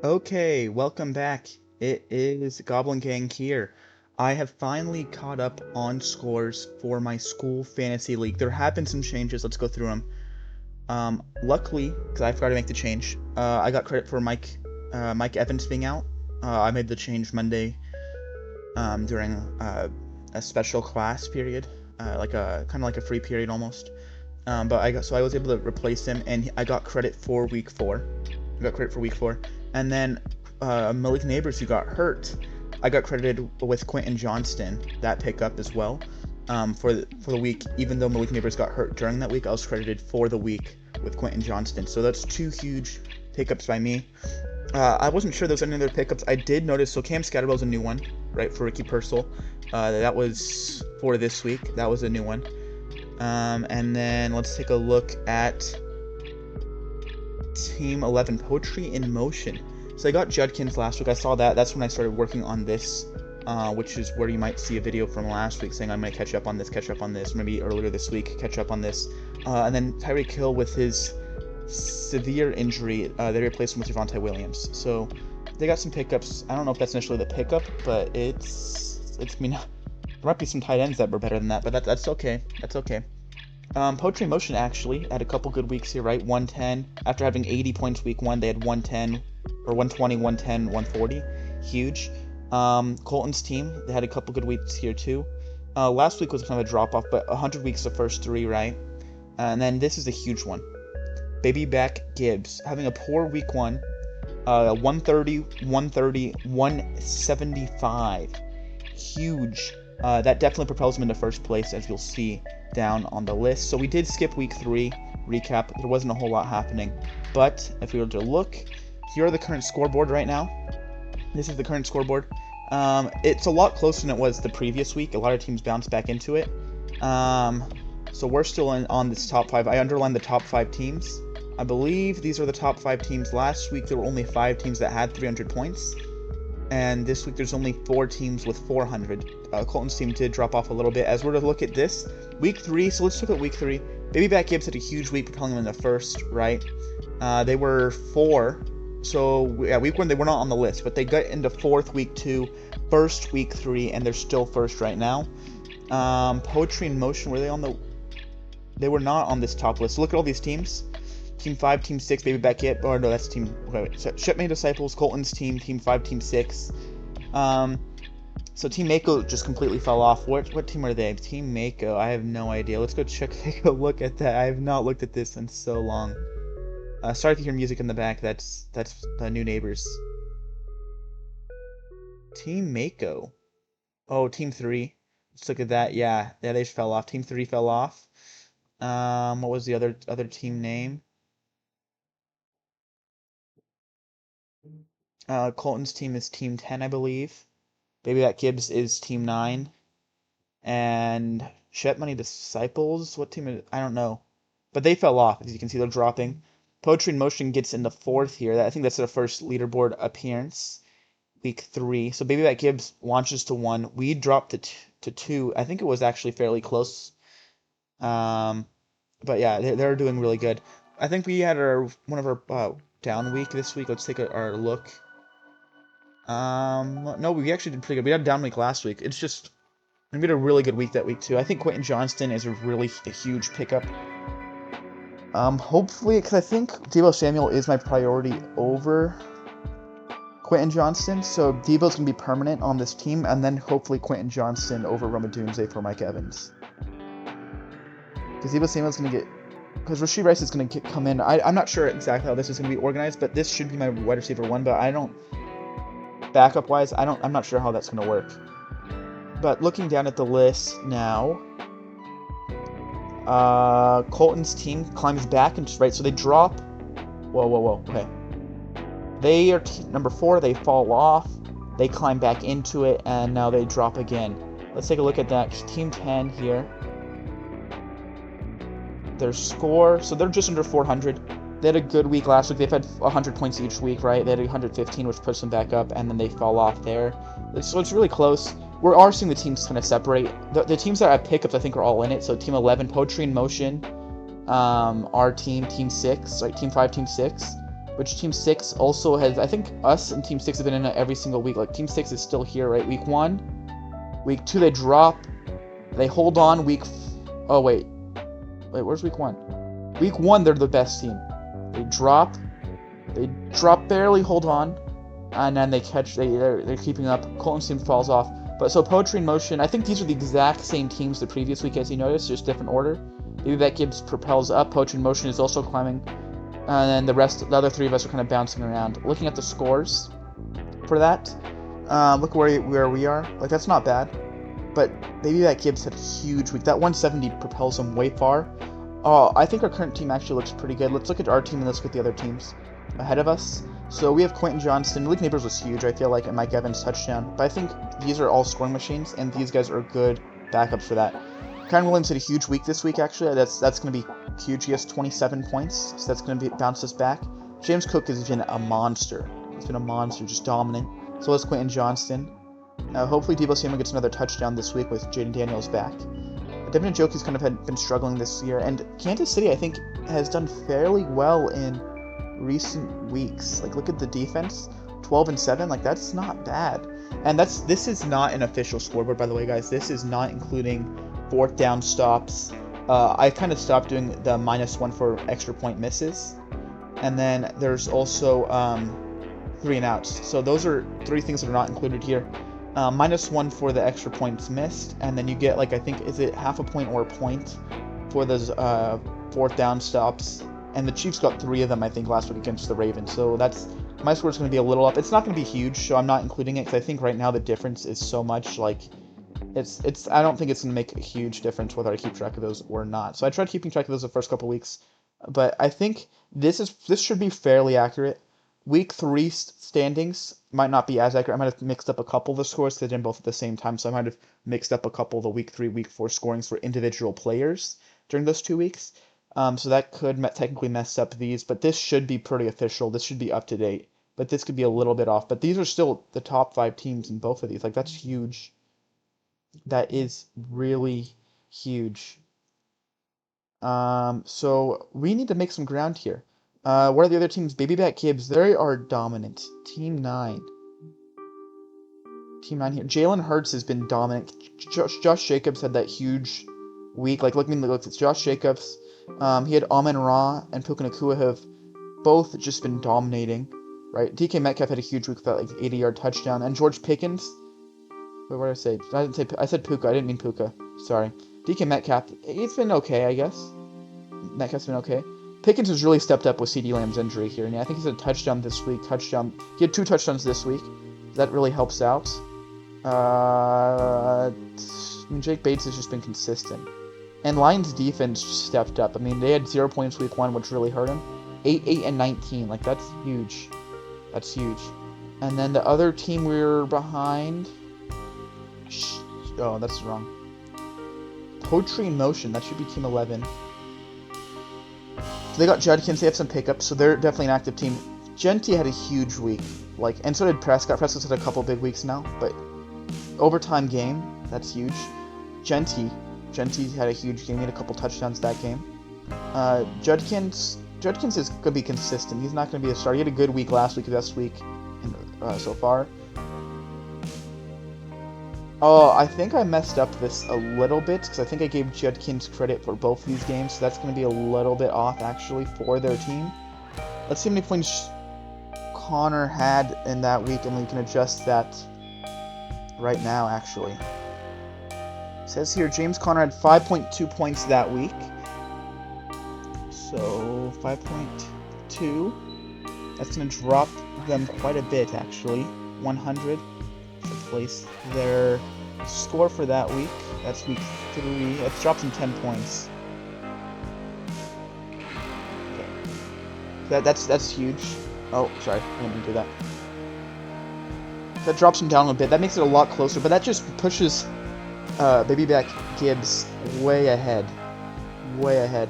Okay, welcome back. It is Goblin Gang here. I have finally caught up on scores for my school fantasy league. There have been some changes. Let's go through them. Luckily, because I forgot to make the change, I got credit for Mike Evans being out. I made the change Monday during a special class period, like a kind of like a free period almost. So I was able to replace him, and I got credit for week 4. And then Malik Neighbors, who got hurt, I got credited with Quentin Johnston, that pickup as well, for the week. Even though Malik Neighbors got hurt during that week, I was credited for the week with Quentin Johnston. So that's 2 huge pickups by me. I wasn't sure there was any other pickups. I did notice, so Cam Scatterwell's a new one, right, for Ricky Purcell. That was for this week. That was a new one. And then let's take a look at Team 11, Poetry in Motion. So I got Judkins last week. I saw that. That's when I started working on this, which is where you might see a video from last week saying I'm going to catch up on this, maybe earlier this week, catch up on this. And then Tyreek Hill with his severe injury, they replaced him with Javonte Williams. So they got some pickups. I don't know if that's initially the pickup, but it's I mean, there might be some tight ends that were better than that, but that's okay. That's okay. Poetry in Motion actually had a couple good weeks here, right? 110. After having 80 points week 1, they had 110, or 120, 110, 140. Huge. Colton's team, they had a couple good weeks here too. Last week was kind of a drop-off, but 100 weeks the first 3, right? And then this is a huge one. Baby Back Gibbs, having a poor week 1. 130, 130, 175. Huge. That definitely propels him into first place, as you'll see down on the list. So we did skip week 3 recap. There wasn't a whole lot happening, but if we were to look, here are the current scoreboard right now. This is the current scoreboard. It's a lot closer than it was the previous week. A lot of teams bounced back into it. So we're still on this top 5. I underlined the top 5 teams. I believe these are the top 5 teams. Last week there were only 5 teams that had 300 points. And this week there's only 4 teams with 400. Colton's team did drop off a little bit. As we're to look at this, week 3, so let's look at week 3. Baby Back Gibbs had a huge week, propelling them in the first, right? They were 4. So, yeah, week 1 they were not on the list, but they got into 4th week 2, first week 3, and they're still first right now. Poetry in Motion, were they on the... They were not on this top list. So look at all these teams. Team 5, Team 6, Baby Back Gibbs, or no, that's Team... Wait. So, Shipmate Disciples, Colton's team, Team 5, Team 6. So Team Mako just completely fell off. What team are they? Team Mako, I have no idea. Let's go take a look at that. I have not looked at this in so long. Sorry if you hear music in the back. That's New Neighbors. Team Mako. Oh, Team 3. Let's look at that. Yeah, they just fell off. Team 3 fell off. What was the other team name? Colton's team is Team 10, I believe. Baby Back Gibbs is Team 9. And Shet Money Disciples, what team is it? I don't know. But they fell off, as you can see, they're dropping. Poetry in Motion gets into 4th here. I think that's their first leaderboard appearance. Week 3. So Baby Back Gibbs launches to 1. We dropped to 2. I think it was actually fairly close. But yeah, they're doing really good. I think we had one of our down week this week. Let's take our look. No, we actually did pretty good. We had a down week last week. It's just, we had a really good week that week too. I think Quentin Johnston is a huge pickup. Hopefully, because I think Deebo Samuel is my priority over Quentin Johnston, so Deebo's going to be permanent on this team, and then hopefully Quentin Johnston over Roma Dunze for Mike Evans. Because Deebo Samuel's going to get... Because Rashee Rice is going to come in. I'm not sure exactly how this is going to be organized, but this should be my wide receiver 1, but I don't... Backup-wise, I'm not sure how that's going to work. But looking down at the list now... Colton's team climbs back, and right, so they drop... Whoa, okay. They are number 4, they fall off, they climb back into it, and now they drop again. Let's take a look at that. Team 10 here. Their score, so they're just under 400. They had a good week last week. They've had 100 points each week, right? They had 115, which puts them back up, and then they fall off there. So it's really close. We are seeing the teams kind of separate. The teams that have pickups, I think, are all in it. So Team 11, Poetry in Motion, our team, Team 6, right? Team 5, Team 6. which Team 6 also has. I think us and Team 6 have been in it every single week. Like, Team 6 is still here, right? Week 1. Week 2, they drop. They hold on. Oh, wait. Wait, where's Week 1? Week 1, they're the best team. They drop. They drop barely, hold on. And then they catch. They're keeping up. Colton's team falls off. But so Poetry in Motion, I think these are the exact same teams the previous week, as you noticed, just different order. Maybe that Gibbs propels up. Poetry in Motion is also climbing. And then the other three of us are kind of bouncing around. Looking at the scores for that, look where we are. Like, that's not bad. But maybe that Gibbs had a huge week. That 170 propels him way far. I think our current team actually looks pretty good. Let's look at our team and let's look at the other teams ahead of us. So we have Quentin Johnston. Malik Neighbors was huge, I feel like, and Mike Evans touchdown. But I think these are all scoring machines, and these guys are good backups for that. Kyron Williams had a huge week this week, actually. That's going to be huge. He has 27 points, so that's going to bounce us back. James Cook has been a monster. He's been a monster, just dominant. So is Quentin Johnston. Hopefully Deebo Samuel gets another touchdown this week with Jaden Daniels back. Devin Njoku's kind of been struggling this year, and Kansas City, I think, has done fairly well in recent weeks. Like, look at the defense, 12-7. Like, that's not bad. And this is not an official scoreboard, by the way, guys. This is not including fourth down stops. I kind of stopped doing the -1 for extra point misses, and then there's also 3 and outs. So those are 3 things that are not included here. -1 for the extra points missed, and then you get, like, I think, is it half a point or a point for those fourth down stops? And the Chiefs got 3 of them, I think, last week against the Ravens. So my score is going to be a little up. It's not going to be huge, so I'm not including it because I think right now the difference is so much. Like, I don't think it's going to make a huge difference whether I keep track of those or not. So I tried keeping track of those the first couple weeks, but I think this should be fairly accurate. Week 3 standings might not be as accurate. I might have mixed up a couple of the scores because I did both at the same time, so I might have mixed up a couple of the Week 3, Week 4 scorings for individual players during those 2 weeks. So that could technically mess up these, but this should be pretty official. This should be up to date, but this could be a little bit off. But these are still the top 5 teams in both of these. Like, that's huge. That is really huge. So we need to make some ground here. What are the other teams? Baby Back Gibbs, they are dominant. Team 9. Team 9 here. Jalen Hurts has been dominant. Josh Jacobs had that huge week. Like, look at Josh Jacobs. He had Amon-Ra and Puka Nacua have both just been dominating, right? DK Metcalf had a huge week with that, like, 80-yard touchdown. And George Pickens. What did I say? I said Puka. I didn't mean Puka. Sorry. DK Metcalf, he's been okay, I guess. Metcalf's been okay. Pickens has really stepped up with CeeDee Lamb's injury here, and I think he's had a touchdown this week. He had 2 touchdowns this week. That really helps out. Jake Bates has just been consistent. And Lions defense just stepped up. I mean, they had 0 points week 1, which really hurt him. 8, 19. Like, that's huge. That's huge. And then the other team we're behind... Oh, that's wrong. Poetry in Motion. That should be Team 11. So they got Judkins. They have some pickups, so they're definitely an active team. Genty had a huge week. Like, and so did Prescott. Prescott's had a couple big weeks now, but overtime game, that's huge. Genty had a huge game. He had a couple touchdowns that game. Judkins is going to be consistent. He's not going to be a star. He had a good week last week, this week, so far. Oh, I think I messed up this a little bit, because I think I gave Judkins credit for both of these games, so that's going to be a little bit off, actually, for their team. Let's see how many points Connor had in that week, and we can adjust that right now, actually. It says here, James Conner had 5.2 points that week. So, 5.2. That's going to drop them quite a bit, actually. 100 to place their score for that week. That's week 3. It drops them 10 points. Okay. That's huge. Oh, sorry. I didn't do that. That drops them down a bit. That makes it a lot closer, but that just pushes Baby Back Gibbs way ahead. Way ahead.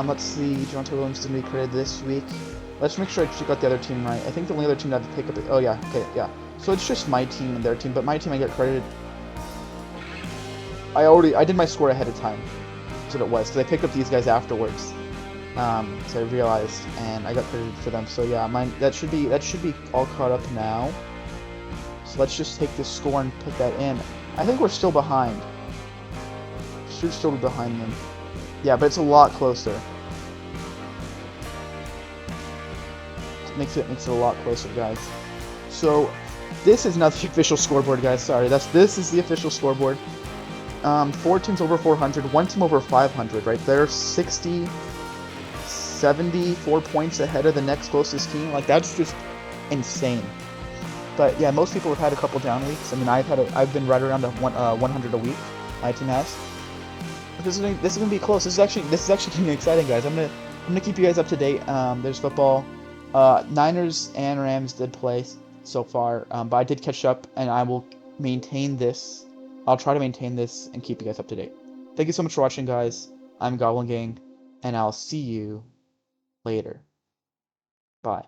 Let's see. Javonte Williams didn't be credited this week. Let's make sure I got the other team right. I think the only other team that I have to pick up... Oh, yeah. Okay, yeah. So it's just my team and their team, but my team I get credited. I did my score ahead of time. That's what it was, because I picked up these guys afterwards. So I realized, and I got credited for them. So yeah, mine that should be all caught up now. So let's just take this score and put that in. I think we're still behind. Should still be behind them. Yeah, but it's a lot closer. Makes it a lot closer, guys. So this is not the official scoreboard, guys. Sorry, this is the official scoreboard. 4 teams over 400, 1 team over 500. Right, they're 60, 74 points ahead of the next closest team. Like, that's just insane. But yeah, most people have had a couple down weeks. I mean, I've been right around 100 a week. My team has. But this is gonna be close. This is actually getting exciting, guys. I'm gonna keep you guys up to date. There's football. Niners and Rams did play so far, but I did catch up, and I will maintain this. I'll try to maintain this and keep you guys up to date. Thank you so much for watching, guys. I'm Goblin Gang, and I'll see you later. Bye.